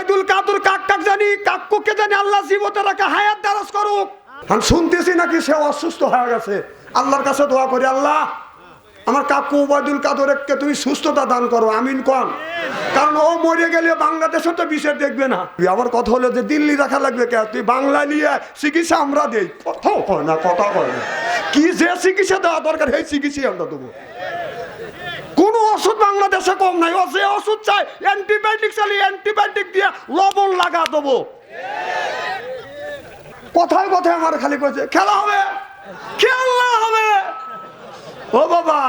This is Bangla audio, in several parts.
ওবায়দুল কাদের কাক জানি কাকুকে জানি আল্লাহ জীবতে রাখা হায়াত দারাজ করুক। আমি শুনতেছি নাকি সে অসুস্থ হয়ে গেছে। আল্লাহর কাছে দোয়া করি, আল্লাহ আমার কাকু ওবায়দুল কাদেরকে তুমি সুস্থতা দান করো, আমিন কোন। কারণ ও মরে গেলে বাংলাদেশে তো বিষয় দেখবে না। আমার কথা হলো যে দিল্লি রাখা লাগবে কে, তুই বাংলা নিয়ে চিকিৎসা আমরা দেই। কথাও কয় না, কথা কয় না। কি যে চিকিৎসা দেওয়া দরকার সেই চিকিৎসা আমরা দেবো। কোন ওষুধ বাংলাদেশে কম নাই। ও যে ওষুধ চাই অ্যান্টিবায়োটিক চালিয়ে অ্যান্টিবায়োটিক দিয়ে লবণ লাগা দেবো। কথায় কথায় আমার খালি কইছে খেলা হবে, খেলা হবে। ও বাবা,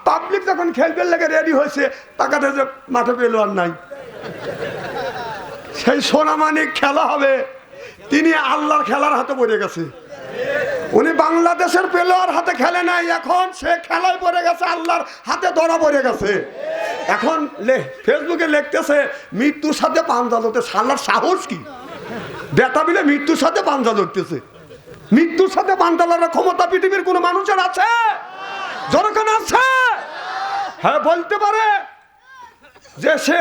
পাবলিক যখন খেলবে লেগে রেডি হয়েছে, তাকাতে যে মাঠে পেলো আর নাই। সেই সোনামানিক খেলা হবে, তিনি আল্লাহর খেলার হাতে পড়ে গেছে। উনি বাংলাদেশের প্লেয়ার হাতে খেলে নাই, এখন সে খেলায় পড়ে গেছে, আল্লাহর হাতে ধরা পড়ে গেছে। এখন ফেসবুকে লিখতেছে মৃত্যুর সাথে পাঞ্জা লড়তে। সালার সাহস কি? বেটা মিলে মৃত্যুর সাথে পাঞ্জা লড়তেছে। মৃত্যুর সাথে পাঞ্জা লড়ার ক্ষমতা পৃথিবীর কোন মানুষের আছে? যখন আছে, হ্যাঁ বলতে পারে যে সে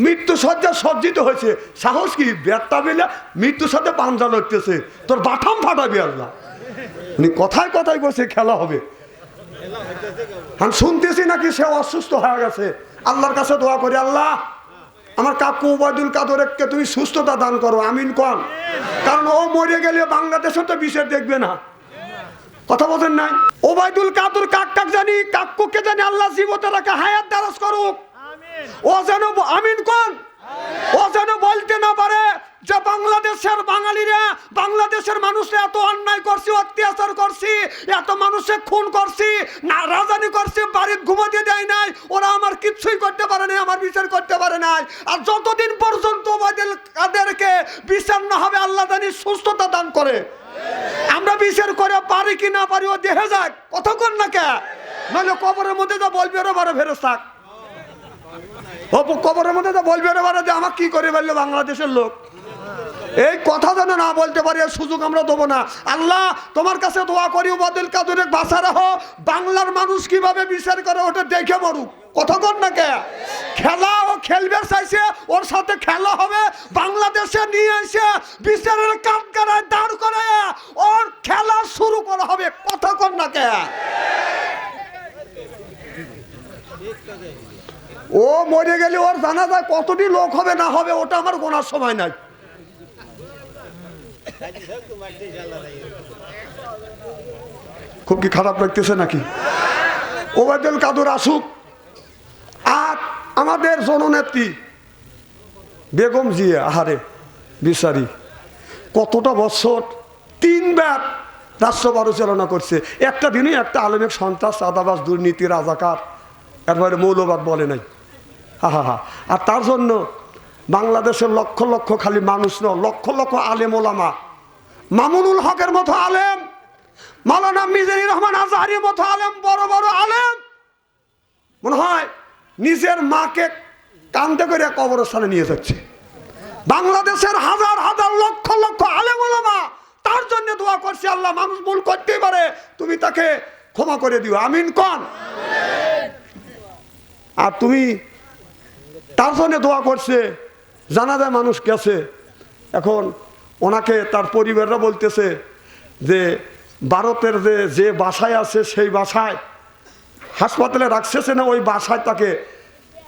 মৃত্যু সজ্জা সজ্জিত হয়েছে। সাহস কি? বেটা মিলে মৃত্যুর সাথে পাঞ্জা লড়তেছে, তোর বাঠাম ফাটাবি আল্লাহ। উনি কথায় কথায় বসে খেলা হবে। আমি শুনতেছি নাকি সে অসুস্থ হয়ে গেছে। আল্লাহর কাছে দোয়া করি, আল্লাহ আমার কাকু ওবায়দুল কাদেরকে তুমি সুস্থতা দান করো, আমিন কোন। কারণ ও মরে গেলে বাংলাদেশে তো বিষয় দেখবে না। কথা বলেন নাই? ওবায়দুল কাদের কাক জানি কাকুকে জানি আল্লাহ জীবতে রাখা হায়াত দারাজ করুক। ও যেন আমিন কোন, ও যেন বলতে না পারে যে বাংলাদেশের বাঙালিরা, বাংলাদেশের মানুষরা এত অন্যায় করছি, অত্যাচার করছি, এত মানুষের খুন করছি, না রাজধানী করছি, বাড়ির ঘুমাতে দেয় নাই, ওরা আমার কিচ্ছুই করতে পারে নাই, আমার বিচার করতে পারে নাই। আর যতদিন পর্যন্ত ওবায়দুল কাদেরকে বিচার না হবে, আল্লাহ জানি সুস্থতা দান করে। আমরা বিচার করে পারি কি না পারি ও দেখে যাক। কতক্ষণ না কে, নইলে কবরের মধ্যে যা বলবে ওরা বারে ফেরত থাক। ও কবরের মধ্যে যা বলবে ওরা বারে যে আমার কি করে বললো বাংলাদেশের লোক। এই কথা যেন না বলতে পারি, সুযোগ আমরা দেবো না। আল্লাহ তোমার কাছে দোয়া করি, ওবায়দুল কাদের বাঁচা রাখো। বাংলার মানুষ কিভাবে বিচার করে ওটা দেখে মরুক। কতক্ষণ না কে, খেলা ও খেলবে চাইছে, ওর সাথে খেলা হবে। বাংলাদেশে নিয়ে এসে বিচারের কাঠগড়ায় দাঁড় করে ওর খেলা শুরু করা হবে। কতক্ষণ না কে, ও মরে গেলে ওর জানা যায় কতটি লোক হবে না হবে, ওটা আমার গোনার সময় নাই। খুব কি খারাপ লাগতেছে নাকি? ওবায়দুল কাদের আসুক। আর আমাদের জননেত্রী বেগম জিয়া, আহারে বিচারি কতটা বছর 3 বার রাষ্ট্র পরিচালনা করছে। একটা দিনই একটা আলেমের সন্ত্রাস, চাঁদাবাজ, দুর্নীতি, রাজাকার, এরপরে মৌলবাদ বলে নাই। হা। আর তার জন্য বাংলাদেশের লক্ষ লক্ষ খালি মানুষ নয়, লক্ষ লক্ষ আলেম ওলামা, মামুনুল হকের মতো আলেম, মাওলানা মিজানুর রহমান আজহারির মতো আলেম, বড় বড় আলেম মনে হয় নিজের মাকে কান্দে করে কবরস্থানে নিয়ে যাচ্ছে। বাংলাদেশের হাজার হাজার লক্ষ লক্ষ আলেম ওলামা তার জন্য দোয়া করছে, আল্লাহ মানুষ ভুল করতেই পারে, তুমি তাকে ক্ষমা করে দিও, আমিন কোন। আর তুমি তার জন্য দোয়া করছে, জানা যায় মানুষ গেছে। এখন ওনাকে তার পরিবাররা বলতেছে যে ভারতের যে বাসায় আছে সেই বাসায় হাসপাতালে রাখছে না, ওই বাসায় তাকে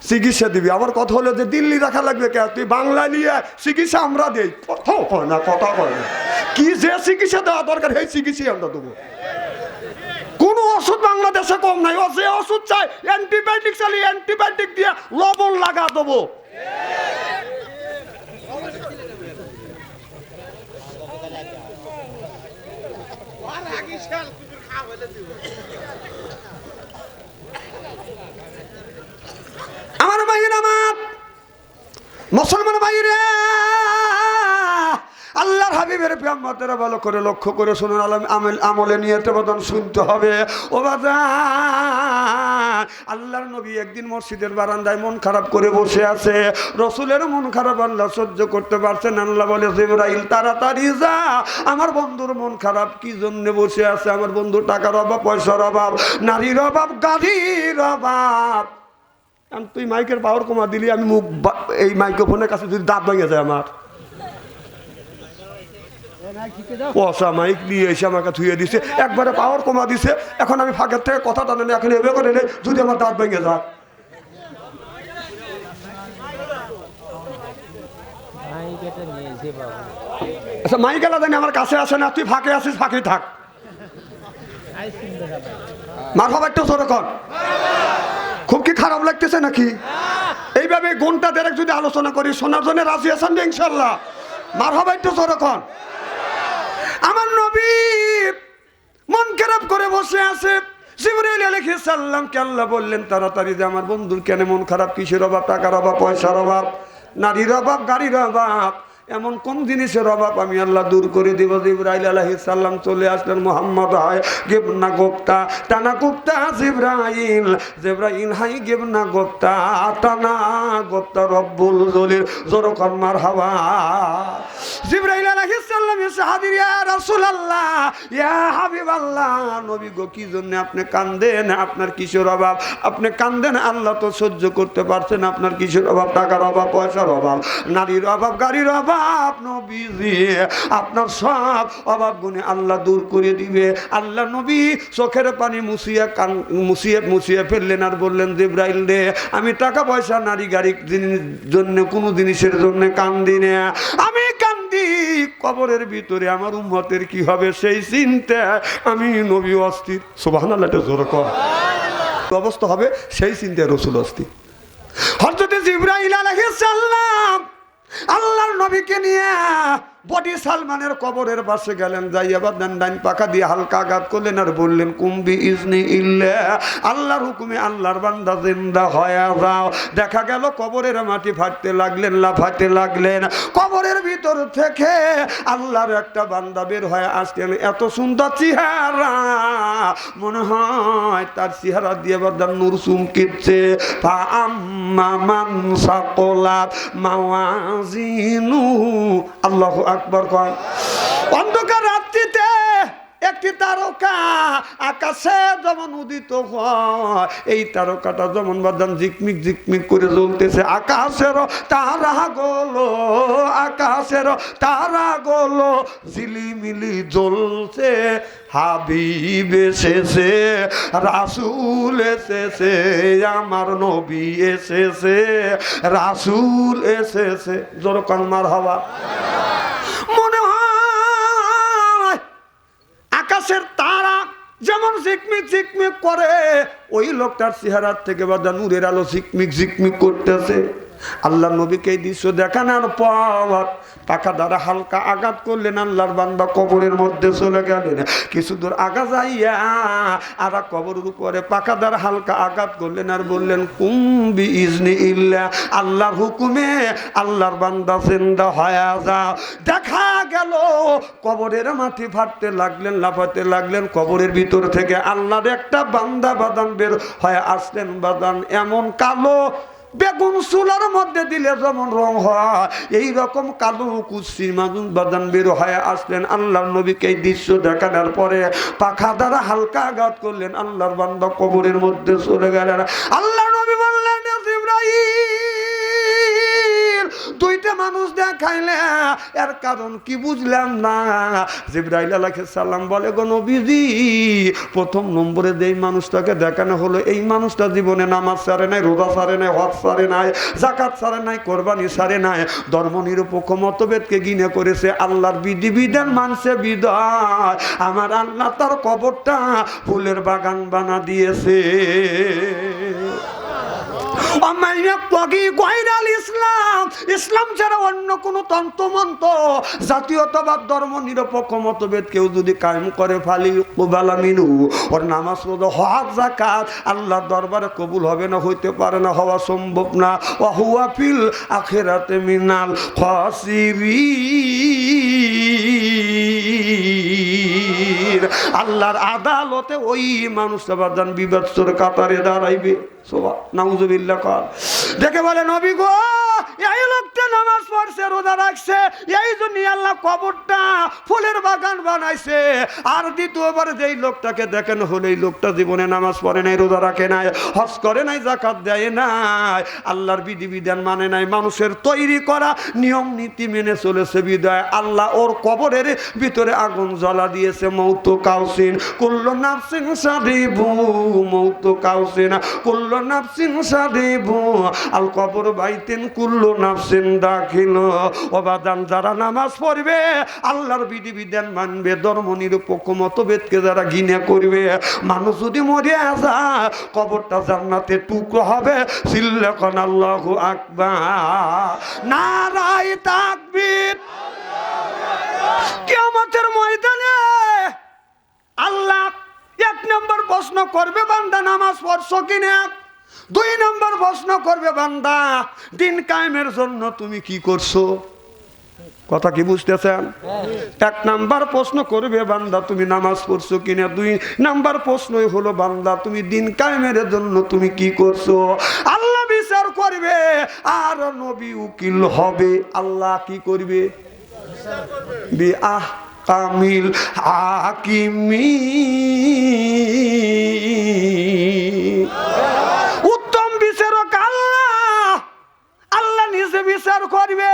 চিকিৎসা দিবি। আমার কথা হলো যে দিল্লি রাখা লাগবে কে, তুই বাংলা নিয়ে চিকিৎসা আমরা দেই। কথাও কয় না, কথা কয় না। কি যে চিকিৎসা দেওয়া দরকার সেই চিকিৎসা আমরা দেবো। কোন ওষুধ বাংলাদেশে কম নাই। ও যে ওষুধ চাই অ্যান্টিবায়োটিক চালিয়ে অ্যান্টিবায়োটিক দিয়ে লবণ লাগা দেবো। আমার ভাইয়ের, আমার মুসলমান ভাইরে, আল্লাহর হাবিবের প্রেমতেরা ভালো করে লক্ষ্য করে শুনুন, আমলে নিয়তে বদন শুনতে হবে। ও বাজান, আল্লাহর নবী একদিন মসজিদের বারান্দায় মন খারাপ করে বসে আছে। রসুলের মন খারাপ আল্লাহ সহ্য করতে পারছেন। আল্লাহ বলে, জিবরাইল তাড়াতাড়ি যা, আমার বন্ধুর মন খারাপ কি জন্য বসে আছে। আমার বন্ধু টাকার অভাব, পয়সার অভাব, নারীর অভাব, গাড়ির অভাব, তুই মাইকের পাওয়ার কমা দিলি, আমি মুখ এই মাইক্রোফোনের কাছে যদি দাঁত ভেঙে যায় আমার। পয়সা মাইক নিয়ে এসে আমাকে ধুয়ে দিছে, একবারে পাওয়ার কমা দিছে। এখন আমি ফাঁকের থেকে কথা টানে এখন এভাবে করে নেই, যদি আমার দাঁত ভেঙে যায়। আচ্ছা মাইক এলা জানি আমার কাছে আসে না, তুই ফাঁকে আসিস, ফাঁকে থাক। মার খাবার একটু সরে কর। খুব কি খারাপ লাগতেছে নাকি? এইভাবে ঘন্টা দেড়েক যদি আলোচনা করি, শোনার জন্য রাজি আছেন ইনশাল্লাহ? মার খাবার একটু সরে কর। আমার নবী মন খারাপ করে বসে আছে। জিবরাইল আলাইহিস সালামকে আল্লাহ বললেন তাড়াতাড়ি যে আমার বন্ধুর কেন মন খারাপ, কিসের অভাব, টাকার অভাব, পয়সার অভাব, নারীর অভাব, গাড়ির অভাব, এমন কোন জিনিসের অভাব আমি আল্লাহ দূর করে দিব। জিবরাইল আলাইহিস সালাম চলে আসলেন। মুহাম্মদ হায় গিবনা গোপ্তা টানা গোপ্তা জিবরাইল, জিবরাইল হাই গিবনা গোপ্তা টানা গোপ্তা রব্বুল জলিল, জোরকন মারহাবা। জিবরাইল আলাইহিস সালাম এসে হাজির, ইয়া রাসূলুল্লাহ, ইয়া হাবিবাল্লাহ, নবী গো কি জন্য আপনি কাঁদেন? আপনার কিসের অভাব? আপনি কাঁদেন, আল্লাহ তো সহ্য করতে পারছেন। আপনার কিসের অভাব? টাকার অভাব, পয়সার অভাব, নারীর অভাব, গাড়ির অভাব। নবীজি আপনার সব অভাব গুণে আল্লাহ দূর করে দিবে। আল্লাহ নবী চোখের পানি মুছিয়ে ফেললেন আর বললেন জিবরাইল রে, আমি টাকা পয়সা, নারী, গাড়ির জন্য কোনো জিনিসের জন্য কান্দি না, আমি কান্দি কবরের ভিতরে আমার উম্মতের কি হবে সেই চিন্তা আমি নবী অস্থির। সুবহানাল্লাহ, জোরে কর। অবস্থা হবে সেই চিন্তায় রাসূল অস্থির। হযরত জিবরাইল আলাইহিস সালাম আল্লাহর নবীকে নিয়ে বডি সালমানের কবরের পাশে গেলেন। যাইয়া বাদান ডাইন পাখা দিয়ে হালকা আঘাত করলেন আর বললেন কুম্বি ইজনি ইল্লা, আল্লাহর হুকুমে আল্লাহর বান্দা জিন্দা হয়ে যাও। দেখা গেল কবরের মাটি ফাটতে লাগলেন, লাফাতে লাগলেন। কবরের ভিতর থেকে আল্লাহর একটা বান্দা বের হয়ে আসলেন। এত সুন্দর চেহারা, মনে হয় তার চেহারা দিয়ে বাদান নূর চুমকিচ্ছে। ফা আম্মা মান সাকলাত মাওয়াজিনু, আল্লাহু আকবার। অন্ধকার রাত্রিতে একটি তারকা আকাশে যেমন উদিত হয়, এই তারকাটা যেমন বাদান ঝিকমিক ঝিকমিক করে জ্বলতেছে। আকাশের তারা গোলো ঝিলিমিলি জ্বলছে। হাবিব এসেছে, রাসূল এসেছে, আমার নবী এসেছে, রাসূল এসেছে। জোরকান মারহাবা। মনে হয় আকাশের তারা যেমন ঝিকমিক ঝিকমিক করে, ওই লোকটার চেহারার থেকে বাদা নূরের আলো ঝিকমিক ঝিকমিক করতেছে। আল্লাহ নবীকে এই দৃশ্য দেখানোর পর পাখা দ্বারা হালকা আঘাত করলেন। আল্লাহর বান্দা কবরের মধ্যে চলে গেলেন। কিছু দূর আগা যাইয়া আর কবরের উপরে পাখা দ্বারা হালকা আঘাত করলেন আর বললেন কুম্বি ইজনি ইল্লা, আল্লাহর হুকুমে আল্লাহর বান্দা জিন্দা হয়ে যাও। দেখা গেল কবরের মাটি ফাটতে লাগলেন, লাফাতে লাগলেন। কবরের ভিতর থেকে আল্লাহর একটা বান্দা বাদান বের হয়ে আসলেন। বাদান এমন কালো, বেগুন চুলার মধ্যে দিলে যেমন রং হয়, এই রকম কালো কুৎসির মাদুন বাদান বের হয়ে আসলেন। আল্লাহর নবীকে এই দৃশ্য দেখানোর পরে পাখা দ্বারা হালকা আঘাত করলেন। আল্লাহর বান্দা কবরের মধ্যে চলে গেলেন। আল্লাহর নবী বললেন জিবরাইল, দুইটা মানুষ দেখাইলে, এর কারণ কি বুঝলাম না। জিবরাইল আলাইহিস সালাম বলে গো নবীজি, প্রথম নম্বরে যেই মানুষটাকে দেখানো হলো, এই মানুষটা জীবনে নামাজ ছাড়ে নাই, রোজা ছাড়ে নাই, হজ ছাড়ে নাই, যাকাত ছাড়ে নাই, কোরবানি ছাড়ে নাই, ধর্ম নিরপেক্ষ মতভেদকে ঘৃণা করেছে, আল্লাহর বিধিবিধান মানছে বিদায় আমার আল্লাহ তার কবরটা ফুলের বাগান বানা দিয়েছে। ইসলাম ছাড়া অন্য কোন তন্ত্রমন্ত্র, জাতীয়তাবাদ, ধর্ম নিরপেক্ষ মতভেদ কেউ যদি কায়েম করে, ফালি কুবালা মিনু, ওর নামাজ, রোজা, হজ, যাকাত আল্লাহর দরবারে কবুল হবে না, হইতে পারে না, হওয়া সম্ভব না। ওয়া হুয়া ফিল আখিরাতে মিনাল খাসিরিন, আল্লাহর আদালতে ওই মানুষটা বাদান বিবাদর কাতারে দাঁড়াইবে। নাউজুবিল্লাহ। দেখে বলে নবী গো, এই লোকটা নামাজ পড়ছে, রোজা রাখছে, এই জন্য আল্লাহ কবরটা ফুলের বাগান বানাইছে। আর দ্বিতীয়বার যেই লোকটাকে দেখেন হলো এই লোকটা জীবনে নামাজ পড়ে নাই, রোজা রাখে নাই, হজ করে নাই, যাকাত দেয় নাই, আল্লাহর বিধিবিধান মানে নাই, মানুষের তৈরি করা নিয়ম নীতি মেনে চলেছে বিদায় আল্লাহ ওর কবরের ভিতরে আগুন জ্বালা দিয়েছে। মৌত কাউসিন কুল্লু নাফসিন সাদিবু, মৌত কাউসিন কুল্লু নাফসিন সাদিবু, আল কবর বাইতেন কুল্লু নাফসিন দাখিল। অবাদান যারা নামাজ পড়বে, আল্লাহর বিধিবিধান মানবে, ধর্ম নিরপেক্ষ মতভেদকে যারা ঘৃণা করবে, মানুষ যদি মরে যায় কবরটা জান্নাতের টুকরো হবে। সিল্লাকান আল্লাহু আকবার, নারায়ে তাকবীর। কিয়ামতের ময়দানে আল্লাহ এক নম্বর প্রশ্ন করবে, বান্দা নামাজ পড়ছো কিনা। দুই নম্বর প্রশ্ন করবে, বান্দা দিন কায়েমের জন্য তুমি কি করছো। কথা কি বুঝতেছেন? এক নাম্বার প্রশ্ন করবে, বান্দা তুমি নামাজ পড়ছো কিনা। দুই নাম্বার প্রশ্নই হলো, বান্দা তুমি দিন কায়েমের জন্য তুমি কি করছো। আল্লাহ বিচার করবে আর নবী উকিল হবে। আল্লাহ কি করবে? বিআহ কামিল হাকিমি, উত্তম বিচারক আল্লাহ। আল্লাহ নিজে বিচার করবে,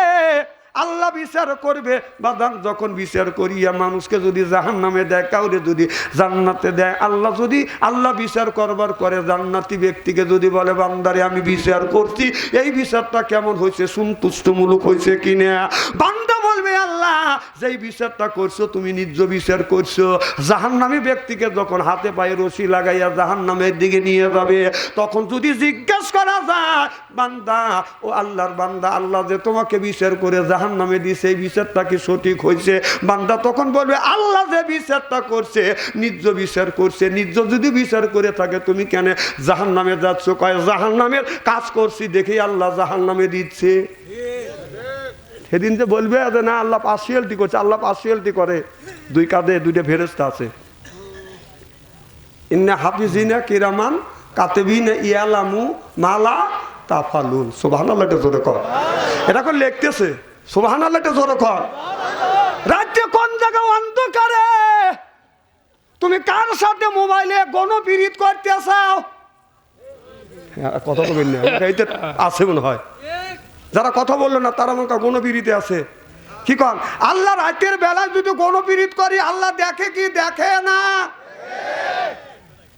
আল্লাহ বিচার করবে। বাদান যখন বিচার করিয়া মানুষকে যদি জাহান্নামে দেয়, কাউরে যদি জান্নাতে দেয়, আল্লাহ যদি আল্লাহ বিচার করবার করে জান্নাতি ব্যক্তিকে যদি বলে, বান্দারে আমি বিচার করছি, এই বিচারটা কেমন হয়েছে, সন্তুষ্টমূলক হয়েছে কিনা। বান্দা বলবে, আল্লাহ যেই বিচারটা করছো তুমি নিজ বিচার করছো। জাহান্নামী ব্যক্তিকে যখন হাতে পায়ে রশি লাগাইয়া জাহান্নামের দিকে নিয়ে যাবে, তখন যদি জিজ্ঞেস করা যায়, বান্দা ও আল্লাহর বান্দা, আল্লাহ যে তোমাকে বিচার করে জাহান্নামে দিয়েছে, এই বিচারটা কি সঠিক হয়েছে? বান্দা তখন বলবে, আল্লাহ যে বিচারটা করছে নিজ বিচার করছে। নিজ যদি বিচার করে থাকে তুমি কেন জাহান্নামে যাচ্ছ? কয় জাহান্নামের কাজ করছি দেখেই আল্লাহ জাহান্নামে দিচ্ছে। সেদিন যে বলবে যে না আল্লাহ পার্সিয়ালিটি করছে, আল্লাহ পার্সিয়ালিটি করে। দুই কাঁধে দুইটা ফেরেশতা আছে, ইন্না হাফিজিনা কিরামান কাতিবিনা ইয়ালামু মালা তাফালুন। সুবহানাল্লাহ, এটা জোরে কর। এটা কোন লিখতেছে? সুবহানাল্লাহ, এটা জোরে কর। রাতে কোন জায়গায় অন্ধকারে তুমি কার সাথে মোবাইলে গণপিরিত করতে চাও? কথা বলবেন না, এইটা আছে মনে হয়। যারা কথা বললো না তারা মনে হয় গণপিরিতে আছে। কি কন? আল্লাহ রাতের বেলায় যদি গণপিরিত করি, আল্লাহ দেখে কি দেখে না?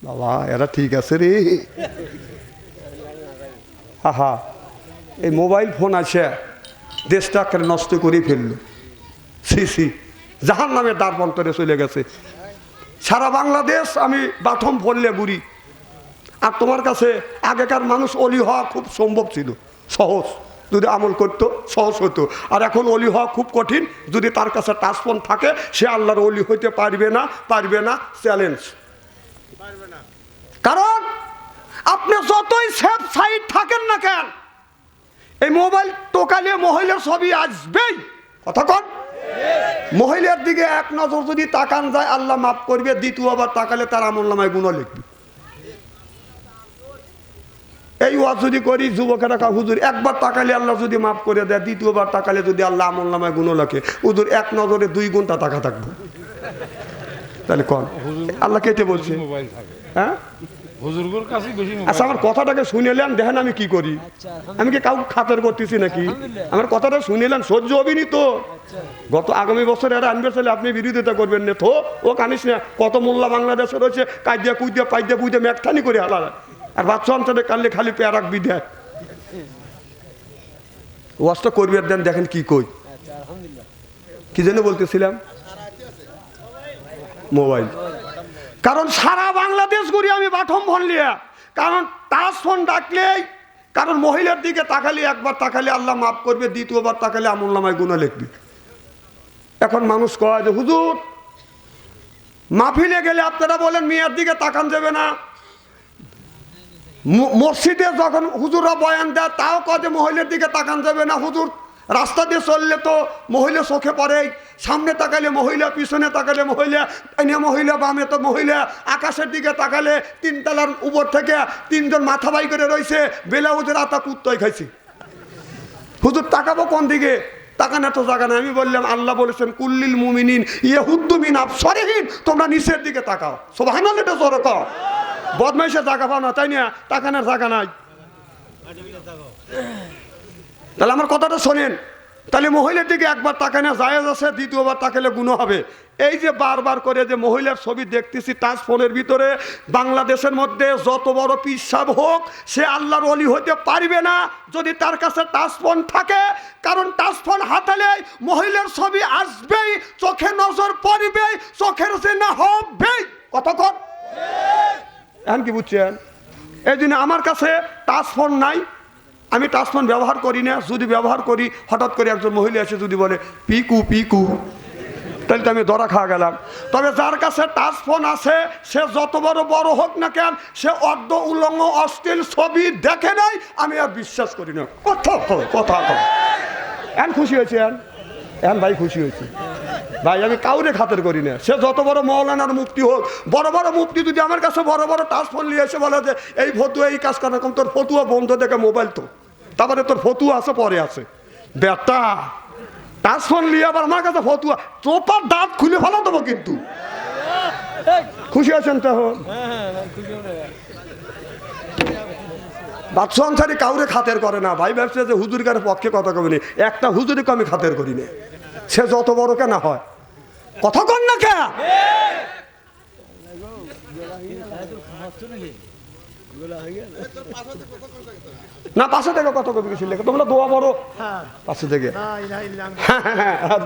বাবা এরা ঠিক আছে রে। আহা, এই মোবাইল ফোন আছে দেশটাকে নষ্ট করে ফেললো। সি জাহান্নামের দ্বার বন্তরে চলে গেছে সারা বাংলাদেশ। আমি বাথম পড়লে বুড়ি। আর তোমার কাছে আগেকার মানুষ অলি হওয়া খুব সম্ভব ছিল, সহজ, যদি আমল করতো সহজ হতো। আর এখন অলি হওয়া খুব কঠিন। যদি তার কাছে টাচফোন থাকে সে আল্লাহর অলি হইতে পারবে না, পারবে না, চ্যালেঞ্জ। কারণ আপনি যতই সেফ সাইড থাকেন না কেন, এই মোবাইল টোকালে মহিলার ছবি আসবেই। কথা কন, মহিলার দিকে এক নজর যদি তাকান যায় আল্লাহ মাফ করবে, দ্বিতীয়বার তাকালে তার আমলনামায় গুনাহ লিখবে। এই ওয়াজ যদি করি যুবকেরা কা হুজুর একবার তাকালে আল্লাহ যদি মাফ করে দেয়, দ্বিতীয়বার তাকালে যদি আল্লাহ আমলনামায় গুনাহ লেখে, হুজুর এক নজরে 2 ঘন্টা তাকা থাকবো। তাহলে কন আল্লাহ কেটে বলছে? হ্যাঁ, আচ্ছা আমার কথাটাকে শুনেলেন, দেখেন আমি কি করি। আমি কি কাউকে খাতের করতেছি নাকি? আমার কথাটা শুনেলেন, সহ্য হবিনি তো। গত আগামী বছর এরা আনবে চলে, আপনি বিরোধিতা করবেন না তো। ও কানিস না, কত মোল্লা বাংলাদেশে রয়েছে, কাইদিয়া কুইদিয়া পাইদিয়া বুইদিয়া ম্যাকঠানি করে হালাল। আর বাচ্চা অঞ্চলে কাললে খালি পেয়ারাক বিদেয় ওয়াজটা করবে দেন। দেখেন কি কই, কি জন্য বলতেছিলাম? মোবাইল। কারণ সারা বাংলাদেশ ঘুরি আমি বাথম ফোন লিয়া। কারণ টাচ ফোন ডাকলেই, কারণ মহিলার দিকে তাকালে, একবার তাকালে আল্লাহ মাফ করবে, দ্বিতীয়বার তাকালে আমলনামায় গুনাহ লিখবে। এখন মানুষ কয় যে হুজুর মাহফিলে গেলে আপনারা বলেন মেয়ের দিকে তাকান যাবে না। মসজিদে যখন হুজুররা বয়ান দেয় তাও কয় যে মহিলার দিকে তাকান যাবে না। হুজুর রাস্তা দিয়ে চললে তো মহিলা চোখে পড়ে, সামনে তাকালে মহিলা, পিছনে তাকালে মহিলা, ডাইনে মহিলা, বামে তো মহিলা। আকাশের দিকে তাকালে 3 তলার উপর থেকে 3 জন মাথা বাই করে রয়েছে, বেলাউজের আতা কুত্তায় খাইছে। হুজুর তাকাবো কোন দিকে? তাকানোর তো জায়গা নাই। আমি বললাম আল্লাহ বলেছেন কুল্লিল মুমিনিন ইয়াহুদ্দু মিন আবসারিহিম, তোমরা নিচের দিকে তাকাও। সুবহানাল্লাহ, এটা জোরে কও। বদমাইশের জায়গা পাও না, তাই না? তাকানোর জায়গা নাই। তাহলে আমার কথাটা শোনেন, তাহলে মহিলার দিকে একবার তাকানো জায়েজ আছে, দ্বিতীয়বার তাকালে গুনাহ হবে। এই যে বারবার করে যে মহিলার ছবি দেখতেছি টাচ ফোনের ভিতরে, বাংলাদেশের মধ্যে যত বড় পিসাব হোক সে আল্লাহর ওলি হইতে পারবে না যদি তার কাছে টাচ ফোন থাকে। কারণ টাচ ফোন হাতালে মহিলার ছবি আসবেই, চোখে নজর পড়বেই, চোখের জেনা হবেই। কতক্ষণ এখন কি বুঝছেন? এই জন্য আমার কাছে টাচ ফোন নাই, আমি টাচ ফোন ব্যবহার করি না। যদি ব্যবহার করি, হঠাৎ করে একজন মহিলা এসে যদি বলে পিকু পিকু, তাহলে তো আমি ধরা খাওয়া গেলাম। তবে যার কাছে টাচ ফোন আছে সে যত বড় বড় হোক না কেন, সে অর্ধ উলঙ্গ অশ্লীল ছবি দেখে নাই, আমি আর বিশ্বাস করি না। কথা এন খুশি হয়েছে, এন ভাই খুশি হয়েছে ভাই, আমি কাউরে খাতের করি না। সে যত বড় মৌলানার মুফতি হোক, বড় বড় মুফতি যদি আমার কাছে বড় বড় টাচ ফোন নিয়ে এসে বলে যে এই ফতুয়া এই কাজ করা, তোর ফতুয়া বন্ধ দেখে মোবাইল তো, তারপরে তোর ফতুয়া আছে পরে আছে। বেটা টাচ ফোন নিয়ে আবার আমার কাছে ফতুয়া, চোপার দাঁত খুলে ফেলা দেবো কিন্তু। খুশি আছেন তো? বাদশা আনসারি কাউরে খাতের করে না ভাই, ব্যবসা যে হুজুরকারের পক্ষে কথা কবিনি, একটা হুজুরিকে আমি খাতের করি না, সে যত বড় কেন হয়। কথা কন না কে? না পাশে থেকে কত কবি গেছিল, তোমরা দোয়া বড় পাশে থেকে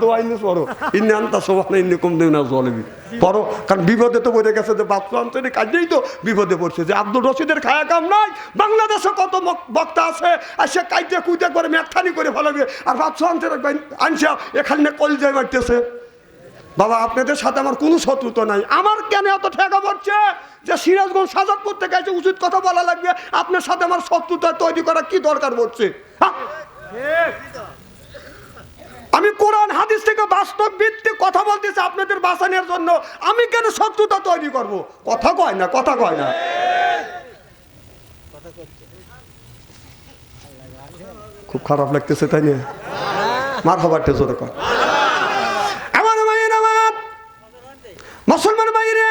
দোয়া ইংলিশ পড়ো, ইন্নান্তা সোহানা ইন্নি কম দেব না জলবি পড়ো। কারণ বিপদে তো পড়ে গেছে, যে বাচ্চা অঞ্চলে কাজেই তো বিপদে পড়ছে। যে আব্দুল রশিদের খায়া কাম নাই, বাংলাদেশে কত বক্তা আছে, আর সে কাইতে কুইতে করে মেঘখানি করে ফেলাবে, আর বাচ্চা অঞ্চলে আনসা এখানে কলজায় মারতেছে। বাবা আপনাদের সাথে আমার কোনো শত্রুতা নাই। আমার কেন এত ঠেকা পড়ছে যে সিরাজগঞ্জ সাজাদপুর থেকে এসে উচিত কথা বলা লাগবে, আপনার সাথে আমার শত্রুতা তৈরি করা কি দরকার পড়ছে? আমি কোরআন হাদিস থেকে বাস্তব ভিত্তিক কথা বলতেছি আপনাদের বাঁচানোর জন্য। আমি কেন শত্রুতা তৈরি করব? কথা কয় না, কথা কয় না। খুব খারাপ লাগতেছে তাই না? মার খাবারটা জোরে কর। মুসলমান ভাইরা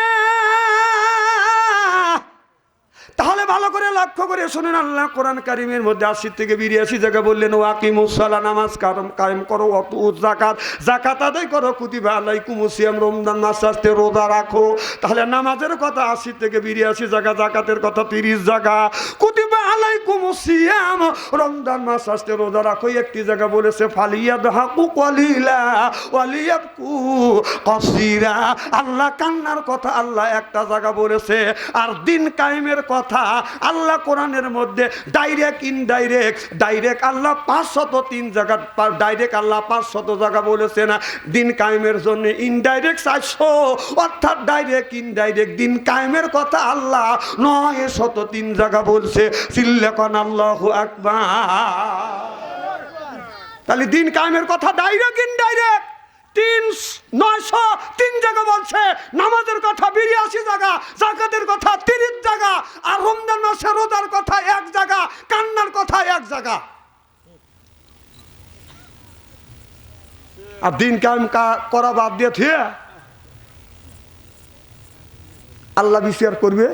তাহলে ভালো করে লক্ষ্য করে শুনুন, আল্লাহ কোরআন কারিমের মধ্যে 80 থেকে 82 জায়গা বললেন ওয়াকিমুস সালাহ, নামাজ কায়েম করো, ওয়াতুজ যাকাত, যাকাত আদায় করো, কুতিবা আলাইকুমুস সিয়াম, রমজান মাস আসতে রোজা রাখো। তাহলে নামাজের কথা 80 থেকে 82 জায়গা, যাকাতের কথা 30 জায়গা, কুতিবা আলাইকুমুস সিয়াম, রমজান মাস আসতে রোজা রাখো একটি জায়গা বলেছে, ফালিয়াদহাকু কলিলা ওয়ালিয়াবকু কাসীরা। আল্লাহ কান্নার কথা আল্লাহ একটা জায়গা বলেছে, আর দিন কায়েমের কথা আল্লাহ কোরআনের মধ্যে ডাইরেক্ট ডাইরেক্ট আল্লাহ 503 জায়গা, ডাইরেক্ট আল্লাহ 500 জায়গা বলেছে না। দিন কায়েমের জন্য ইনডাইরেক্ট 400, অর্থাৎ ডাইরেক্ট ইনডাইরেক্ট দিন কায়েমের কথা আল্লাহ 903 জায়গা বলছে। চিল্লাকান আল্লাহু আকবার। তাহলে দিন কায়েমের কথা ডাইরেক্ট ইনডাইরেক্ট 903 জায়গা বলছে, নামাজের কথা 82 জায়গা, যাকাতের কথা 30 জায়গা, আর রমজান মাসের রোজার কথা 1 জায়গা, কান্নার কথা 1 জায়গা। আর দিন কায়েম করা বাদ দিয়ে থিয়ে আল্লাহ বিচার করবে,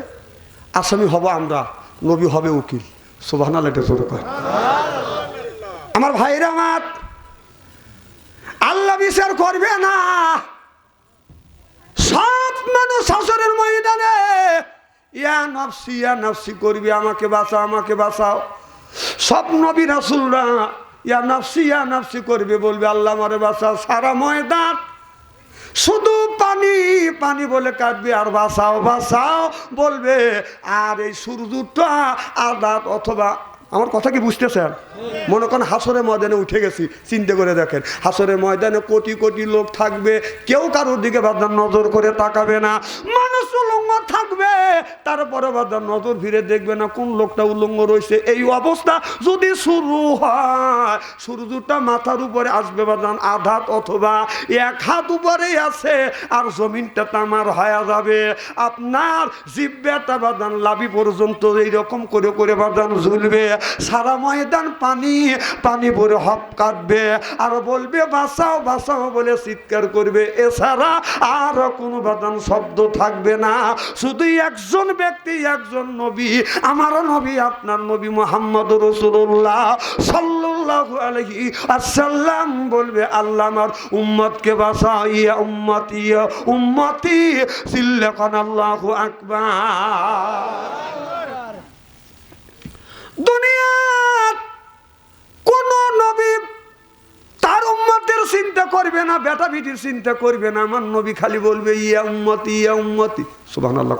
আসামি হব আমরা, নবী হবে উকিল। সুবহানাল্লাহ, এটা জোরে কর। আমার ভাইরা আমার, আল্লাহ বিচার করবে না, সব মানুষ হাসরের ময়দানে ইয়া নফসি করবে, আমাকে বাঁচাও, আমাকে বাঁচাও। সব নবী রাসূলরা ইয়া নফসি করবে, বলবে আল্লাহ আমারে বাঁচাও। সারা ময়দান শুধু পানি পানি বলে কাঁদবে, আর বাঁচাও বাঁচাও বলবে। আর এই সূর্যটা আদাত অথবা, আমার কথা কি বুঝতেছেন? মনে করেন হাসরের ময়দানে উঠে গেছি, চিন্তা করে দেখেন হাসরের ময়দানে কোটি কোটি লোক থাকবে, কেউ কারোর দিকে বাদাম নজর করে তাকাবে না, মানুষ উলঙ্গ থাকবে, তারপরে বাদাম নজর ফিরে দেখবে না কোন লোকটা উলঙ্গ রয়েছে। এই অবস্থা যদি শুরু হয়, সূর্যটা মাথার উপরে আসবে বাদাম আধাত অথবা 1 হাত উপরে আছে, আর জমিনটা তামার হয়ে যাবে। আপনার জিব্বাটা বাদাম লাভি পর্যন্ত এইরকম করে করে বাদাম ঝুলবে, সারা ময়দান পানি, পানি ভরে হপ কাটবে আর বলবে বাঁচাও বাঁচাও বলে চিৎকার করবে, এছাড়া আর কোনো বাদান শব্দ থাকবে না। শুধু একজন ব্যক্তি, একজন নবী, আমারও নবী, আপনার নবী মুহাম্মদ রাসূলুল্লাহ সাল্লাল্লাহু আলাইহি ওয়াসাল্লাম বলবে, আল্লাহ আমার উম্মতকে বাঁচাও, ইয়া উম্মতি ইয়া উম্মতি, সিল্লাকান আল্লাহু আকবার। দুনিয়ার কোন নবী তার উম্মতের চিন্তা করবে না, বেটা বিটির চিন্তা করবে না, আমার নবী খালি বলবে ইয়া উম্মতি ইয়া উম্মতি, সুবহানাল্লাহ।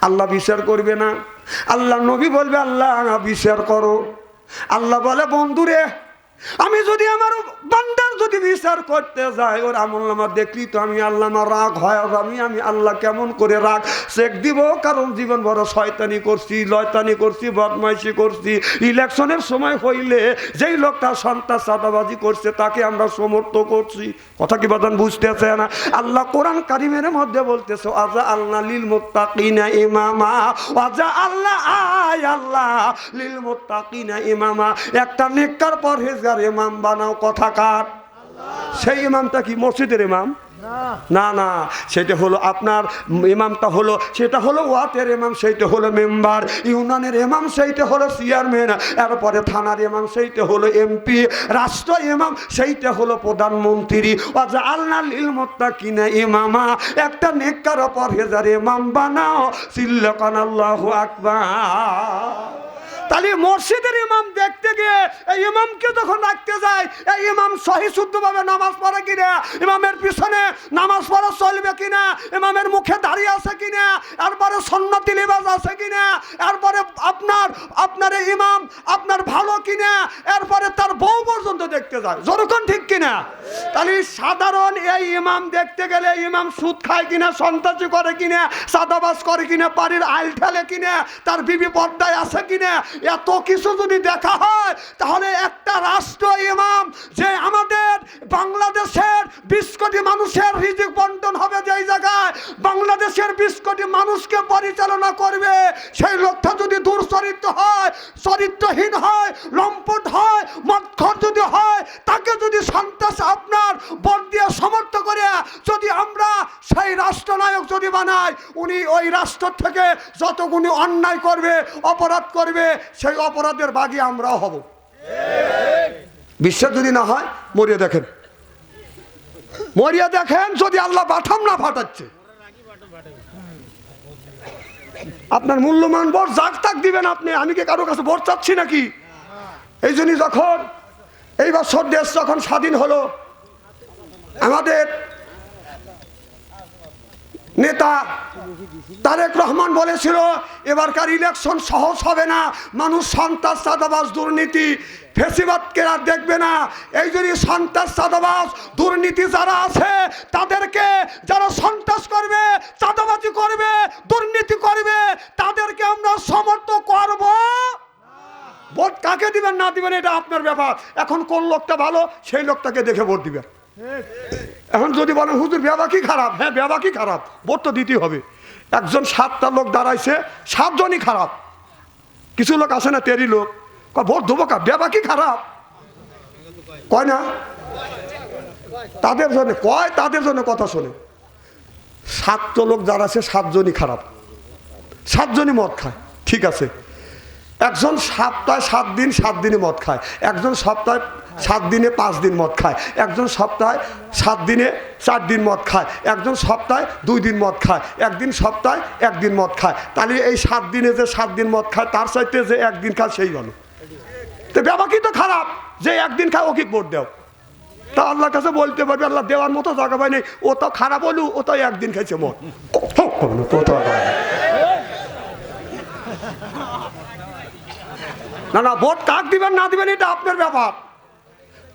আল্লাহ বিচার করবে না, আল্লাহ নবী বলবে আল্লাহ বিচার করো। আল্লাহ বলে বন্ধুরে, আমি যদি আমার বান্দার যদি বিচার করতে যাই, ওর আমলনামা দেখলি তো আমি আল্লাহ আমার রাগ হয়, আমি আল্লাহ কেমন করে রাগ চেক দিব, কারণ জীবন বড় শয়তানি করছি, লয়তানি করছি, বদমাইশি করছি। ইলেকশনের সময় হইলে যেই লোকটা সন্ত্রাস চাঁদাবাজি করছে তাকে আমরা সমর্থন করছি। কথা কি বাদান বুঝতেছে না? আল্লাহ কোরআন কারিমের মধ্যে বলতেছে আজা আল্লাহ লিল মুত্তাকিনা ইমামা, আজা আল্লাহ আয় আল্লাহ লিল মুত্তাকিনা ইমামা, একটা নেককার পরহেজগার ইমাম বানাও। কথা কার? সেই ইমামটা কি মসজিদের ইমাম? না না, সেটা হলো আপনার ইমামটা হলো, সেটা হলো ওয়াতের ইমাম, সেইটা হলো মেম্বার, ইউনিয়নের ইমাম সেইটা হলো চেয়ারম্যান, এরপরে থানার ইমাম সেইটা হলো এমপি, রাষ্ট্র ইমাম সেইটা হলো প্রধানমন্ত্রী। ওয়াজআলনা লিল মুত্তাকিনা ইমামা, একটা নেককার পরহেজগার ইমাম বানাও। সিল্লাকানাল্লাহু আকবার। তাহলে মসজিদের ইমাম দেখতে গিয়ে এই ইমামকে যখন রাখতে যায়, এই ইমাম সহি শুদ্ধভাবে নামাজ পড়ে কিনা, ইমামের পিছনে নামাজ পড়া চলবে কিনা, ইমামের মুখে দাঁড়িয়ে আছে কিনা, এরপরে সুন্নতি লিবাস আছে কিনা, এরপরে আপনার ইমাম আপনার ভালো কিনা, এরপরে তার বউ পর্যন্ত দেখতে যায়। যতক্ষণ ঠিক কিনা? তাহলে সাধারণ এই ইমাম দেখতে গেলে ইমাম সুদ খায় কিনা, সন্ত্রাসী করে কিনা, চাঁদাবাজ করে কিনা, বাড়ির আইল ঠেলে কিনা, তার বিবি পর্দায় আছে কিনা, এত কিছু যদি দেখা হয়, তাহলে একটা রাষ্ট্র ইমাম যে আমাদের বাংলাদেশের 20 কোটি মানুষের রিজিক বন্টন হবে, যেই জায়গায় বাংলাদেশের 20 কোটি মানুষকে পরিচালনা করবে, সেই লোকটা যদি দুর্চরিত্র হয়, চরিত্রহীন হয়, লম্পট হয়, মদখোর যদি হয়, তাকে যদি সন্ত্রাস আপনার ভোট দিয়ে সমর্থ করে যদি আমরা সেই রাষ্ট্রনায়ক যদি বানাই, উনি ওই রাষ্ট্র থেকে যতগুলি অন্যায় করবে, অপরাধ করবে, সেই অপরাধের ভাগী আমরাও হব। বিশ্বাস যদি না হয় মরিয়া দেখেন, মরিয়া দেখেন, যদি আল্লাহ বাঠাম না ফাটাচ্ছে, আপনার মূল্যমান ভোট যাক তাক দিবেন আপনি। আমি কি কারো কাছে ভোট চাচ্ছি নাকি? এই জন্যই যখন এই বছর দেশ যখন স্বাধীন হলো, আমাদের নেতা তারেক রহমান বলেছিল এবারকার ইলেকশন সহজ হবে না, মানুষ সন্ত্রাস চাঁদাবাজ দুর্নীতি ফেসিবাদকে আর দেখবে না। এই জন্য সন্ত্রাস চাঁদাবাজ দুর্নীতি যারা আছে, তাদেরকে যারা সন্ত্রাস করবে, চাঁদাবাজি করবে, দুর্নীতি করবে, তাদেরকে আমরা সমর্থন করব। ভোট কাকে দিবেন না দিবেন এটা আপনার ব্যাপার। এখন কোন লোকটা ভালো সেই লোকটাকে দেখে ভোট দিবেন। এখন যদি বলেন হুজুর ব্যবহার কি খারাপ, হ্যাঁ ব্যবহার কি খারাপ, ভোট তো দিতেই হবে। একজন 7টা লোক দাঁড়াইছে, 7 জনই খারাপ। কিছু লোক আছে না তেরি লোক, ভোট দেবো কা, ব্যবহার কি খারাপ কয় না, তাদের জন্য কয়, তাদের জন্য কথা শোনে। 7টা লোক দাঁড়াইছে, 7 জনই খারাপ, 7 জনই মদ খায়, ঠিক আছে। একজন সপ্তাহে 7 দিন 7 দিনে মদ খায়, একজন সপ্তাহে 7 দিনে 5 দিন মদ খায়, একজন সপ্তাহে 7 দিনে 4 দিন মদ খায়, একজন সপ্তাহে 2 দিন মদ খায়, একদিন সপ্তাহে 1 দিন মদ খায়। তাহলে এই 7 দিনে যে 7 দিন মদ খায়, তার চাইতে যে 1 দিন খায় সেই ভালো। তো ব্যাপার কি তো খারাপ, যে 1 দিন খায় ওকে ভোট দাও। তা আল্লাহর কাছে বলতে পারবে আল্লাহ দেওয়ার মতো জায়গা পায়নি, ও তো খারাপ হলু, ও তো 1 দিন খাইছে মদ। না না, ভোট কাক দিবেন না দিবেন এটা আপনার ব্যাপার।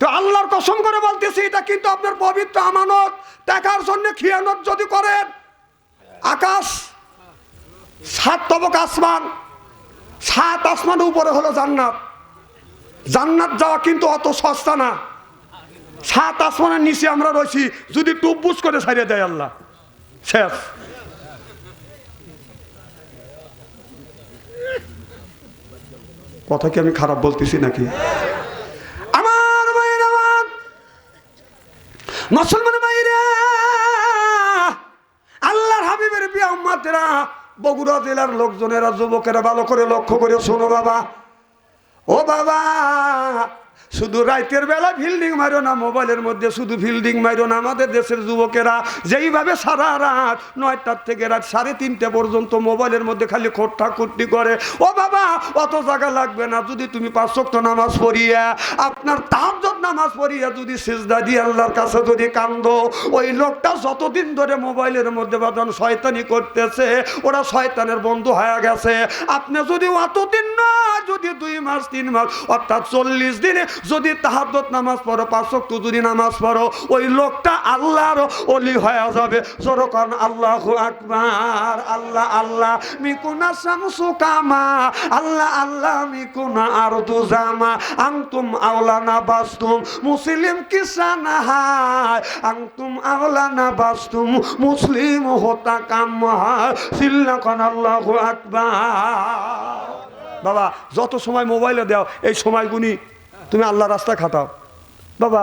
তো আল্লাহর কসম করে বলতেছি, এটা কিন্তু আপনার পবিত্র আমানত। টাকার জন্য খিয়ানত যদি করেন, আকাশ 7 তবক আসমান, 7 আসমানের উপরে হলো জান্নাত। জান্নাত যাওয়া কিন্তু অত সস্তা না। 7 আসমানের নিচে আমরা রয়েছি, যদি টুপবুস করে ছাড়িয়ে দেয় আল্লাহ, শেষ। কথা কি আমি খারাপ বলতেছি নাকি? আমার ভাইরা, আমার মুসলমান ভাইরা, আল্লাহর হাবিবের প্রিয় উম্মতেরা, বগুড়া জেলার লোকজনেরা, যুবকেরা ভালো করে লক্ষ্য করে শোনো বাবা। ও বাবা, শুধু রাতের বেলা ফিল্ডিং মারো না, মোবাইলের মধ্যে শুধু ফিল্ডিং মারো না। আমাদের দেশের যুবকেরা যেইভাবে সারা রাত 9টার থেকে রাত 3:30 পর্যন্ত মোবাইলের মধ্যে খালি খোট্টাখুট্টি করে, ও বাবা অত জায়গা লাগবে না। যদি তুমি 5 ওয়াক্ত নামাজ পড়িয়া, আপনার তাহাজ্জুদ নামাজ পড়িয়া যদি সিজদা দিয়ে আল্লাহর কাছে যদি কান্দো, ওই লোকটা যতদিন ধরে মোবাইলের মধ্যে বাদন শয়তানি করতেছে, ওরা শয়তানের বন্ধু হয়ে গেছে। আপনি যদি অতদিন না, যদি 2 মাস 3 মাস অর্থাৎ 40 দিনে যদি তাহাজ্জুদ নামাজ পড়ো, 5 ওয়াক্ত যদি নামাজ পড়ো, ওই লোকটা আল্লাহর ওলি হয়ে যাবে। যখন আল্লাহু আকবার, আল্লাহ আল্লাহ মিকুনা শামসু কামা, আল্লাহ আল্লাহ মিকুনা আরদু জামা, আনতুম আওলানা বাসতুম মুসলিম কিসানা হায়, আনতুম আওলানা বাসতুম মুসলিম হতা কাম হায়, সিল্লাকান আল্লাহু আকবার। বাবা যত সময় মোবাইলে দাও, এই সময়গুনি তুমি আল্লাহ রাস্তা খাটাও বাবা।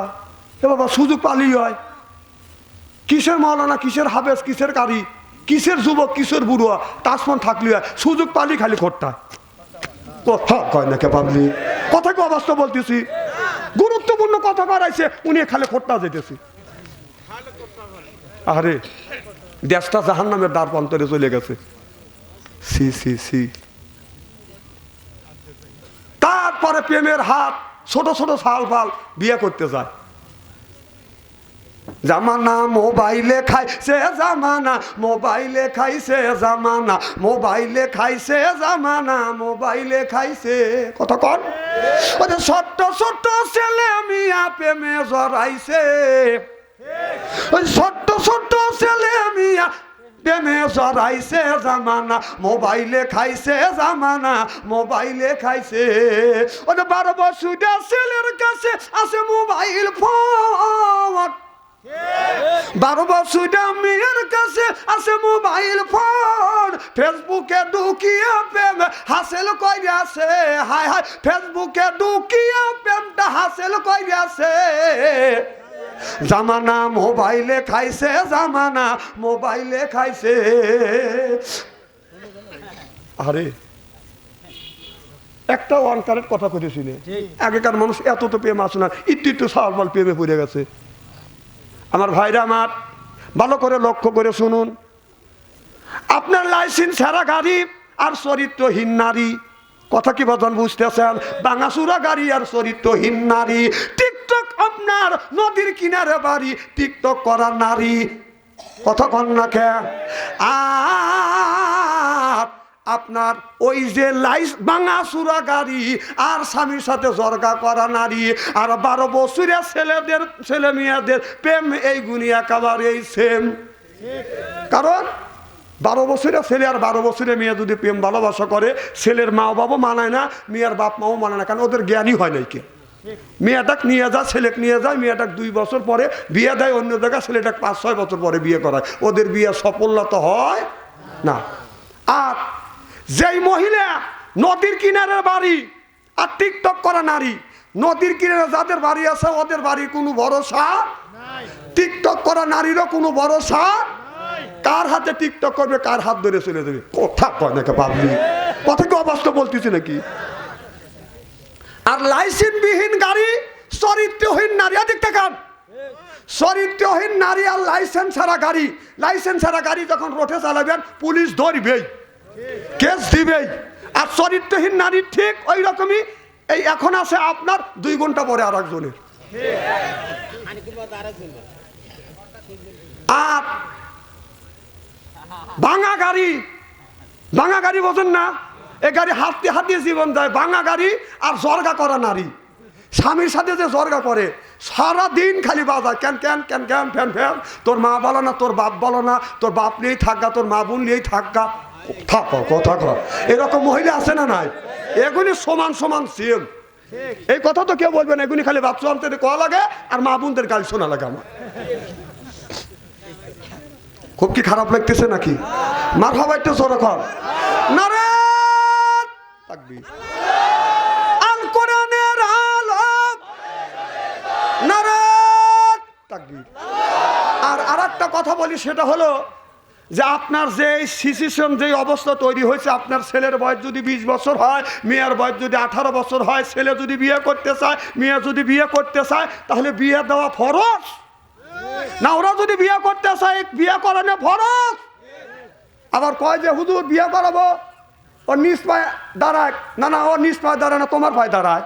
এ বাবা সুযোগ পালি হয়, কিসের মাওলানা, কিসের হাফেজ, কিসের কারি, কিসের যুবক, কিসের বুড়ো, তাসমান থাকলি হয়, সুযোগ পালি খালি খোট্টা কথা কয় না কে পাবলি। কথা কি অবাস্তব বলতেছি? গুরুত্বপূর্ণ কথা বাড়াইছে, উনি খালি খোট্টা যেতেছি। আরে দেশটা জাহান্নামের দ্বার প্রান্তরে চলে গেছে। সি সি সি। তারপরে প্রেমের হাত, ছোট ছোট সাল ফাল বিয়ে করতে যায়। জামানা মোবাইলে খাইছে, জামানা মোবাইলে খাইছে, জামানা মোবাইলে খাইছে, জামানা মোবাইলে খাইছে। কথা কন। ওই ছোট্ট ছোট্ট ছেলে মিয়া প্রেমে জড়াইছে, ওই ছোট্ট ছোট্ট ছেলে মিয়া প্রেমে জড়াইছে, জামানা মোবাইলে খাইছে, জামানা মোবাইলে খাইছে। ওই 12 বছরের ছেলের কাছে আছে মোবাইল ফোন, 12 বছরের মেয়ের কাছে আছে মোবাইল ফোন। ফেসবুকে ঢুকিয়ে প্রেম হাসিল কইরাছে, হায় হায় ফেসবুকে ঢুকিয়ে প্রেমটা হাসিল কইরাছে। জামানা মোবাইলে খাইছে, জামানা মোবাইলে খাইছে। আরে একটা ওয়ান কারেক্ট কথা কইতেছিল, আগেকার মানুষ এত তো প্রেম আসে না, একটু সালমাল প্রেমে পড়ে গেছে। আমার ভাইরা আমার ভালো করে লক্ষ্য করে শুনুন, আপনার লাইসেন্স ছাড়া গাড়ি আর চরিত্রহীন নারী, কথা কি বাজান বুঝতেছেন? ভাঙাচুরা গাড়ি আর চরিত্রহীন নারী, টিকটক আপনার নদীর কিনারে বাড়ি, টিকটক করা নারী, কথা কন না কে? আর আপনার ওই যে ভাঙাচুরা গাড়ি আর স্বামীর সাথে জর্গা করা নারী, আর 12 বছরের ছেলেদের ছেলে মেয়েদের প্রেম, এইগুলি একেবারেই সেম। কারণ 12 বছরের ছেলে আর 12 বছরের মেয়ে যদি প্রেম ভালোবাসা করে, ছেলের মা বাবা মানায় না, মেয়ের বাপ মাও মানায় না, কারণ ওদের জ্ঞানই হয় নাই। কে মেয়েটাকে নিয়ে যায়, ছেলেকে নিয়ে যায়, মেয়েটাকে 2 বছর পরে বিয়ে দেয় অন্য জায়গায়, ছেলেটাকে 5-6 বছর পরে বিয়ে করায়, ওদের বিয়ে সফলতা হয় না। আর যেই মহিলা নদীর কিনারে বাড়ি আর টিকটক করা নারী, নদীর কিনারে যাদের বাড়ি আছে ওদের বাড়ির কোনো ভরসা নাই, টিকটক করা নারীরও কোনো ভরসা। কার হাতে টিকটক করবে, কার হাত ধরে চলে যাবে, কথা কয় নাকি পাবলি? কথা কি অবাস্তব বলতেছি নাকি? আর লাইসেন্সবিহীন গাড়ি, চরিত্রহীন নারী, আদিক টাকান চরিত্রহীন নারী আর লাইসেন্স ছাড়া গাড়ি। লাইসেন্স ছাড়া গাড়ি যখন রোডে চালাবেন পুলিশ ধরবেই, কেস দিবেই। আর চরিত্রহীন নারী ঠিক ওই রকমই, এই এখন আছে আপনার 2 ঘন্টা পরে আর একজনের। আর ভাঙা গাড়ি, ভাঙা গাড়ি বোঝেন না, এ গাড়ি হাঁটতে হাঁটতে জীবন যায়। ভাঙা গাড়ি আর জর্গা করা নারী, স্বামীর সাথে যে জর্গা করে, সারা দিন খালি বাজায় can can can can fan fan, তোর মা বলো না, তোর বাপ বলো না, তোর বাপ নিয়েই থাকা, তোর মা বোন নিয়েই থাকা, থাকো কথা কর। এরকম মহিলা আছে না নাই? এগুলি সমান সমান সেম। এই কথা তো কেউ বলবে না, এগুলি খালি বাপ চলতে কয়া লাগে আর মা বোনদের গাল শোনা লাগে। আমার খুব কি খারাপ লাগতেছে নাকি? মার হওয়া একটু জোরে কর, নারে তাকবীর। নারে তাকবীর। আর আরেকটা কথা বলি, সেটা হলো যে আপনার যে সিচুয়েশন, যে অবস্থা তৈরি হয়েছে, আপনার ছেলের বয়স যদি 20 বছর হয়, মেয়ের বয়স যদি 18 বছর হয়, ছেলে যদি বিয়ে করতে চায়, মেয়ে যদি বিয়ে করতে চায়, তাহলে বিয়ে দেওয়া ফরজ না? ওরা যদি বিয়ে করতে চায়, বিয়ে করানো ফরজ। আবার কয় যে হুজুর বিয়ে করাবো, ও নিজ পায়ে দাঁড়ায়। না না, ও নিজ পায়ে দাঁড়ায় না, তোমার পায়ে দাঁড়ায়।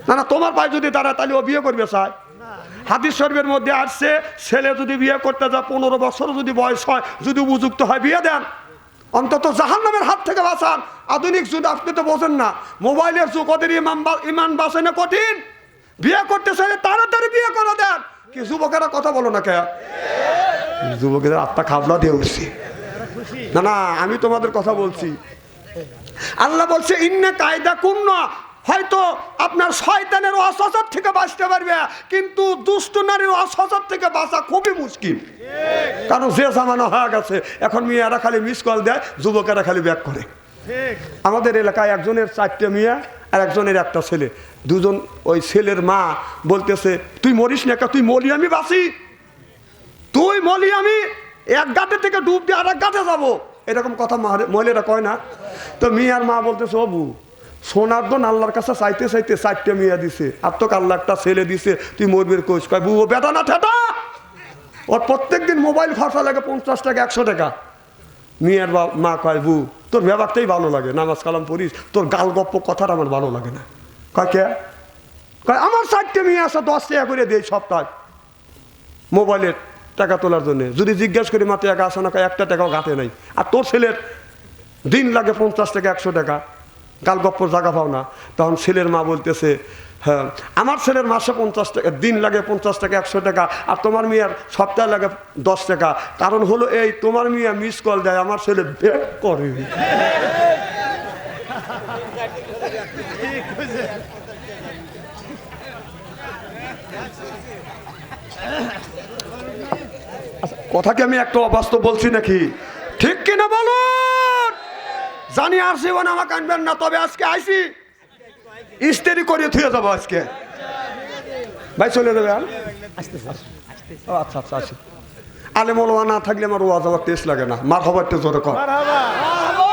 না না, তোমার পায়ে যদি দাঁড়ায় তাহলে ও বিয়ে করবে চায়। হাদিস শরীফের মধ্যে আসছে, ছেলে যদি বিয়ে করতে যায় 15 বছর যদি বয়স হয়, যদি উপযুক্ত হয়, বিয়ে দেন, অন্তত জাহান্নামের হাত থেকে বাঁচান। আধুনিক যুগ, আপনি তো বোঝেন না, মোবাইলের যুগ, ওদের ইমান বাঁচানো কঠিন। বিয়ে করতে চাইলে তাড়াতাড়ি বিয়ে করে দেন। কি যুবকেরা কথা বলো না কে? যুবকেরা আত্মা খাবলা দিয়ে উঠছি। না না, আমি তোমাদের কথা বলছি। আল্লাহ বলছে ইন্নে কায়দা কুন্না, হয়তো আপনার শয়তানের ওয়াসওয়াসা থেকে বাঁচতে পারবে, কিন্তু দুষ্ট নারীর ওয়াসওয়াসা থেকে বাঁচা খুবই মুশকিল। কারণ যে জামানা হয়ে গেছে, এখন মেয়েরা খালি মিস কল দেয়, যুবকেরা খালি ব্যাক করে। আমাদের এলাকায় একজনের 4টে মেয়ে আর একজনের একটা ছেলে। দুজন, ওই ছেলের মা বলতেছে তুই মরিস না, তুই মলি আমি বাঁচি, তুই মলি আমি এক ঘাটে থেকে ডুব দিয়ে আর এক ঘাটে যাবো, এরকম কথা মহিলারা কয় না? তো মেয়ের মা বলতেছে অবু, সোনার দন আল্লাহর কাছে চাইতে চাইতে 4টে মেয়ে দিছে, আর তোকে আল্লাহ একটা ছেলে দিছে, তুই মরবির কোচ। কয় বউ, ও বেটা না ঠেটা, ওর প্রত্যেক দিন মোবাইল খরচা লাগে 50 টাকা 100 টাকা। মেয়ের মা কয় বউ, তোর ব্যবহারটাই ভালো লাগে, নামাজ কালাম পড়িস, তোর গাল গপ্প কথাটা আমার ভালো লাগে না। কয় কে? কয় আমার 4টে মেয়ে আছে, 10 টাকা করে দেয় সপ্তাহে মোবাইলের টাকা তোলার জন্য। যদি জিজ্ঞেস করি মাত্র টাকা আসে না, একটা টাকাও ঘাটে নাই। আর তোর ছেলের দিন লাগে 50 টাকা 100 টাকা, গাল গপ্পর জায়গা পাও না। তখন ছেলের মা বলতেছে, হ্যাঁ আমার ছেলের মাসে 50 টাকা, দিন লাগে 50 টাকা 100 টাকা, আর তোমার মেয়ের সপ্তাহে লাগে 10 টাকা। কারণ হলো এই, তোমার মেয়ে মিস কল দেয়, আমার ছেলে ব্যাক করে। কথা কি আমি একটা অবাস্তব বলছি নাকি? ঠিক কিনা বলুন? জানি আর জীবন আমাকে আনবেন না, তবে আজকে আইসি ইস্তেরি করে থুয়ে যাবো আজকে। ভাই চলে যাবে? আচ্ছা আচ্ছা, আসি। আলেমোলা না থাকলে আমার ওয়াজ আবার টেস্ট লাগে না। মার খবর একটু জোরে কর।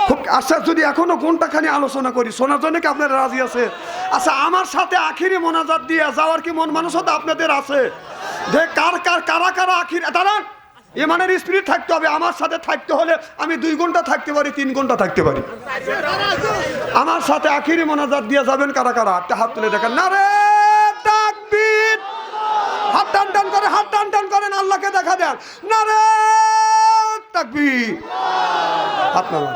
খুব আচ্ছা, যদি এখনো কোনটা খানি আলোচনা করি, শোনার জন্য কি আপনারা রাজি আছে? আচ্ছা, আমার সাথে আখিরি মোনাজাত দিয়ে যাওয়ার কি মন মানসিকতা আপনাদের আছে? যে কারা কারা আখিরি দাঁড়ান, ইমানের স্পিরিট থাকতে হবে। আমার সাথে থাকতে হলে আমি 2 ঘন্টা থাকতে পারি, 3 ঘন্টা থাকতে পারি। আমার সাথে আখিরি মোনাজাত দিয়ে যাবেন কারা কারা? একটা হাত তুলে দেখেন। নারে তাকবীর! হাত টান টান করে, হাত টান টান করেন, আল্লাহকে দেখা দেন। নারে তাকবীর! হাত নামান।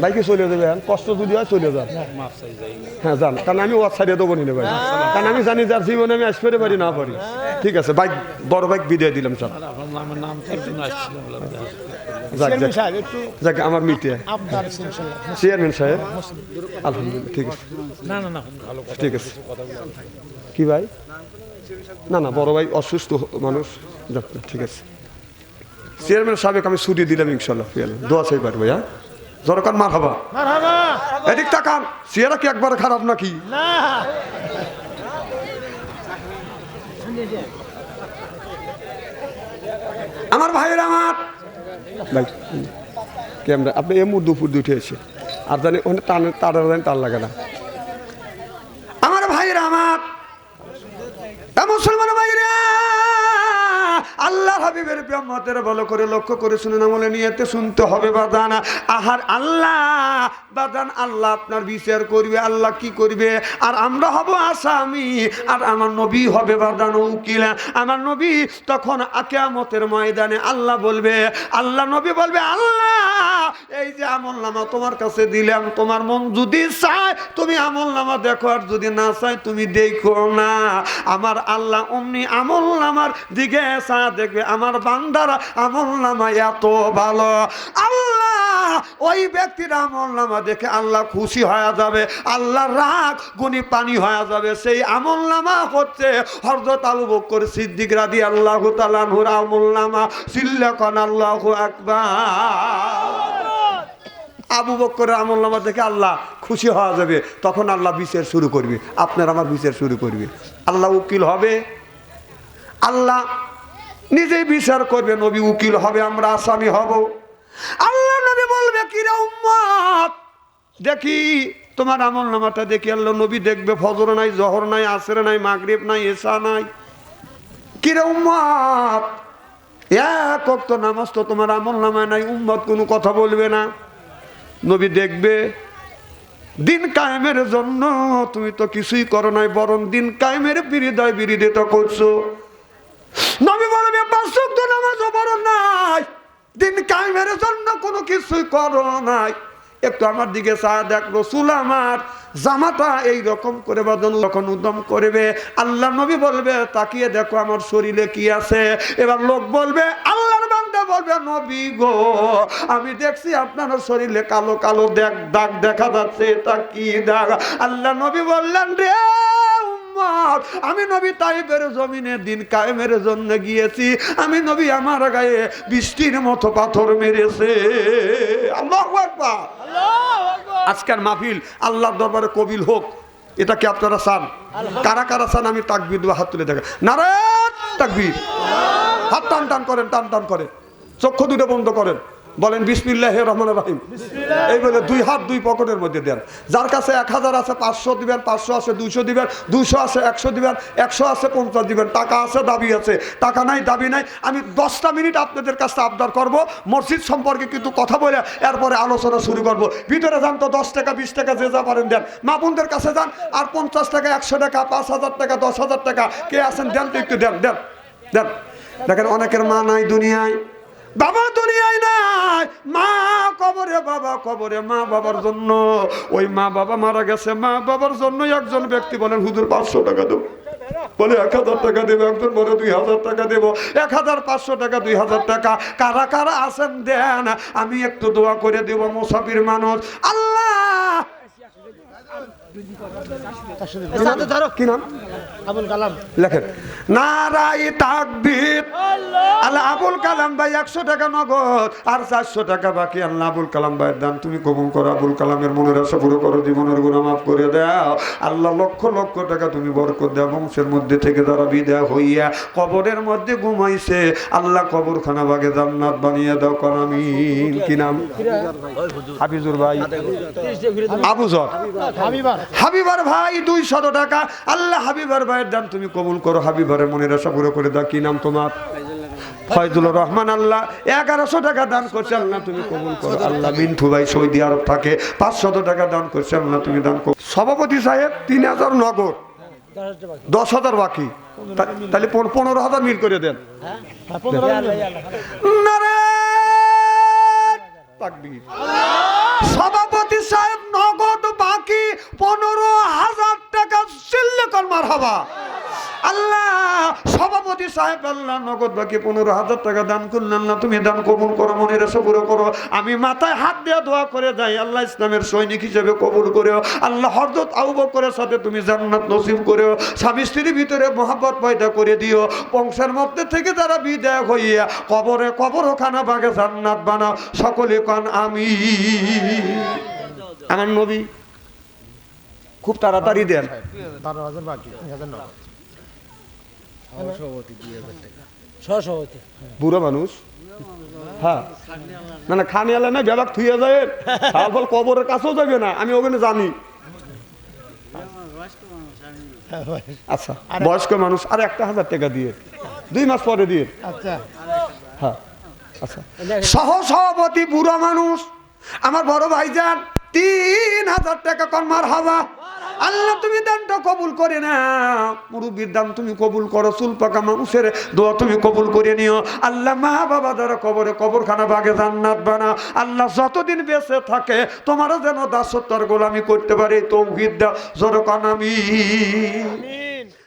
ভাইকে চলে যাবেন, কষ্ট যদি হয় চলে যান। হ্যাঁ যান, কারণ আমি ওয়াজ ছাড়িয়ে দেবো নি ভাই, কারণ আমি জানি যার জীবনে আমি আসতে পারি না পারি। ঠিক আছে, বাইক বড় বাইক বিদায় দিলাম স্যার। যাক আমার মিটিয়ে চেয়ারম্যান সাহেব, আলহামদুলিল্লাহ ঠিক আছে। ঠিক আছে কি ভাই? না না, বড় ভাই অসুস্থ মানুষ, যাক ঠিক আছে। চেয়ারম্যান সাহেব আমি ছুটি দিলাম, ইনশাল্লাহ দোয়া চাই পারবো। হ্যাঁ জনকান মার হবা, এদিক তাকান। চেয়ারা কি একবার খারাপ নাকি? আমার ভাইয়েরা, আমার ভাই ক্যামেরা আপনি এমন দুপুর দুটো এসে আর জানি তার জানি তার লাগে না। আমার ভাইয়েরা, আমার মুসলমান ভাইরা, আল্লাহ হাবিবের ব্রহ্মতের ভালো করে লক্ষ্য করে শুনে আমলে নিয়েতে শুনতে হবে বাদান। আহার আল্লাহ বাদান, আল্লাহ আপনার বিচার করবে। আল্লাহ কি করবে? আর আমরা হব আসামি, আর আমার নবী হবে বাদান উকিল। আমার নবী তখন কিয়ামতের ময়দানে আল্লাহ বলবে, আল্লাহ নবী বলবে, আল্লাহ এই যে আমল নামা তোমার কাছে দিলাম, তোমার মন যদি চায় তুমি আমল নামা দেখো, আর যদি না চায় তুমি দেখো না। আমার আল্লাহ অমনি আমল নামার দিকে দেখবে, আমার বান্দারা আমল নামা এত ভালো। আল্লাহ ওই ব্যক্তির আমল নামা দেখে আল্লাহ খুশি হয়ে যাবে, আল্লাহ রাগ গুনি পানি হয়ে যাবে। সেই আমল নামা হচ্ছে হযরত আবু বকর সিদ্দিক রাদিয়াল্লাহু তাআলা আনহুর আমল নামা। সিল্লাকান আল্লাহু আকবার। আবু বকরের আমলনামা দেখে আল্লাহ খুশি হওয়া যাবে, তখন আল্লাহ বিচার শুরু করবে, আপনার আমার বিচার শুরু করবে। আল্লাহ উকিল হবে, আল্লাহ নিজেই বিচার করবে, নবী উকিল হবে, আমরা আসামি হব। আল্লাহ নবী বলবে, কিরে উম্মত দেখি তোমার আমলনামাটা দেখি। আল্লাহ নবী দেখবে, ফজর নাই, জহর নাই, আসর নাই, মাগরিব নাই, এশা নাই। কিরে উম্মত এক ওয়াক্ত নামাজ তো তোমার আমলনামায় নাই। উম্মত কোনো কথা বলবে না। নবী দেখবে দিন কায়েমের জন্য তুমি তো কিছুই করো নাই, বরং দিন কায়েমের বিরোধিতা করছো। নবী বলবে পাঁচ ওয়াক্ত নামাজও পড়ো নাই, দিন কায়েমের জন্য কোনো কিছুই করো নাই। একটু আমার দিকে চা দেখ, রাসূল আমার জামাটা এই রকম করে বাঁধানো, যখন উদ্যম করবে আল্লাহ নবী বলবে তাকিয়ে দেখো আমার শরীরে কি আছে। এবার লোক বলবে, আল্লাহর বান্দা বলবে, নবী গো আমি দেখছি আপনার শরীরে কালো কালো দাগ দেখা যাচ্ছে, এটা কি দাগ? আল্লাহ নবী বললেন, রে আমি নবী তাইফের জমিনে দিন কায়েমের জন্য গিয়েছি, আমি নবী আমার গায়ে বৃষ্টির মতো পাথর মেরেছে। আল্লাহু আকবার। আজকের মাহফিল আল্লাহর দরবারে কবিল হোক, এটা কি আপনারা চান? কারা কারা চান? আমি তাকবীর দেব, হাত তুলে দেখেন। নারায়ণ তাকবীর। হাত টান টান করেন, টান টান করেন, চক্ষু দুটো বন্ধ করেন, বলেন বিসমিল্লাহির রহমানির রহিম। এই বলে দুই হাত দুই পকেটের মধ্যে দেন। যার কাছে 1000 আছে 500 দিবেন, 500 আছে 200 দিবেন, 200 আছে 100 দিবেন, 100 আছে 50 দিবেন। টাকা আছে, দাবি আছে, টাকা নাই, দাবি নাই। আমি 10টা মিনিট আপনাদের কাছে আবদার করব, মসজিদ সম্পর্কে কিন্তু কথা বলে এরপরে আলোচনা শুরু করব। ভিতরে যান তো 10 টাকা 20 টাকা যে যা পারেন দেন, মা বোনদের কাছে যান, আর 50 টাকা 100 টাকা 5000 টাকা 10,000 টাকা কে আছেন দেন তো একটু, দেন দেন দেন। দেখেন অনেকের মা নাই দুনিয়ায়, বাবা দুনিয়ায় নাই, মা কবরে, বাবা কবরে। মা বাবার জন্য, ওই মা বাবা মারা গেছে, মা বাবার জন্য একজন ব্যক্তি বলেন হুজুর 500 টাকা দেবো, বলে 1000 টাকা দেবো, একজন বলে 2000 টাকা দেবো। 1500 টাকা 2000 টাকা কারা কারা আছেন দেন, আমি একটু দোয়া করে দেব। মুসাফির মানুষ, আল্লাহ কি নাম? আবুল কালাম লেখেন। নারায়ে তাকবীর। আল্লাহ আবুল কালাম ভাই 100 টাকা নগদ আর 400 টাকা বাকি। আল্লাহ আবুল কালাম ভাইয়ের দান তুমি কবুল করো, আবুল কালামের মনের আশা পুরো করো, জীবনের গুনাহ মাফ করে দাও। আল্লাহ লক্ষ লক্ষ টাকা তুমি বরকত দাও। বংশের মধ্যে থেকে যারা বিদায় হইয়া কবরের মধ্যে ঘুমাইছে, আল্লাহ কবরখানা বাগে জান্নাত বানিয়ে দাও। কোন আমিন। কি নাম? হাফিজুর ভাই, আবুজর, হাবিবার ভাই 200 টাকা। আল্লাহ হাবিবার ভাইয়ের দান তুমি কবুল করো, হাবিবারের মনের আশা পুরো করে দাও। কি নাম তোমার? ফয়জুল রহমান। আল্লাহ 1100 টাকা দান করছে, আল্লাহ তুমি কবুল করো। আল্লাহ মিন্টু ভাই সৌদি আরব থাকে 500 টাকা দান করছে, আল্লাহ তুমি দান করো। সভাপতি সাহেব 3000 নগদ, 10,000 বাকি, তাহলে 15,000 মিল করে দেন। সভাপতি সাহেব নগদ বাকি 15,000 টাকা। চিল্লে কর মারহাবা। আল্লাহ সভাপতি সাহেব আল্লাহ নগদ বাকি 15,000 টাকা দান করলেন, আল্লাহ তুমি দান কবুল করো, মনের আশা পুরো করো। আমি মাথায় হাত দিয়ে দোয়া করে যাই, আল্লাহ ইসলামের সৈনিক হিসেবে কবুল করেও। আল্লাহ হযরত আবু বকরের সাথে তুমি জান্নাত নসিব করেও, স্বামী স্ত্রীর ভিতরে মহব্বত পয়দা করে দিও। বংশের মধ্যে থেকে যারা বিদায় হইয়া কবরে কবরখানা বাগে জান্নাত বানাও। সকলে কান আমিন। আমার নবী খুব তাড়াতাড়ি দেন। 12,000 বাকি, 3,000 নগদ। বুড়ো মানুষ, হ্যাঁ না না খানি আলে না ব্যাপার থুয়ে যায়, তারপর কবরের কাছেও যাবে না, আমি ওখানে জানি। আচ্ছা বয়স্ক মানুষ আর 1,000 টাকা দিয়ে 2 মাস পরে দিয়ে। আচ্ছা হ্যাঁ আচ্ছা। সহ সভাপতি বুড়ো মানুষ আমার বড় ভাইজান 3,000 টাকা কর মারহাবা। আল্লাহ তুমি দানটা কবুল করে না, মুরব্বীর দান তুমি কবুল করো, চুল পাকা মানুষের দোয়া তুমি কবুল করে নিও। আল্লাহ মা বাবা দ্বারা কবরে কবরখানা বাগে জান্নাত বানা। আল্লাহ যতদিন বেঁচে থাকে তোমারও যেন দাসত্বর গোলামি করতে পারে, তৌহিদ দাও। জোরে কান আমিন।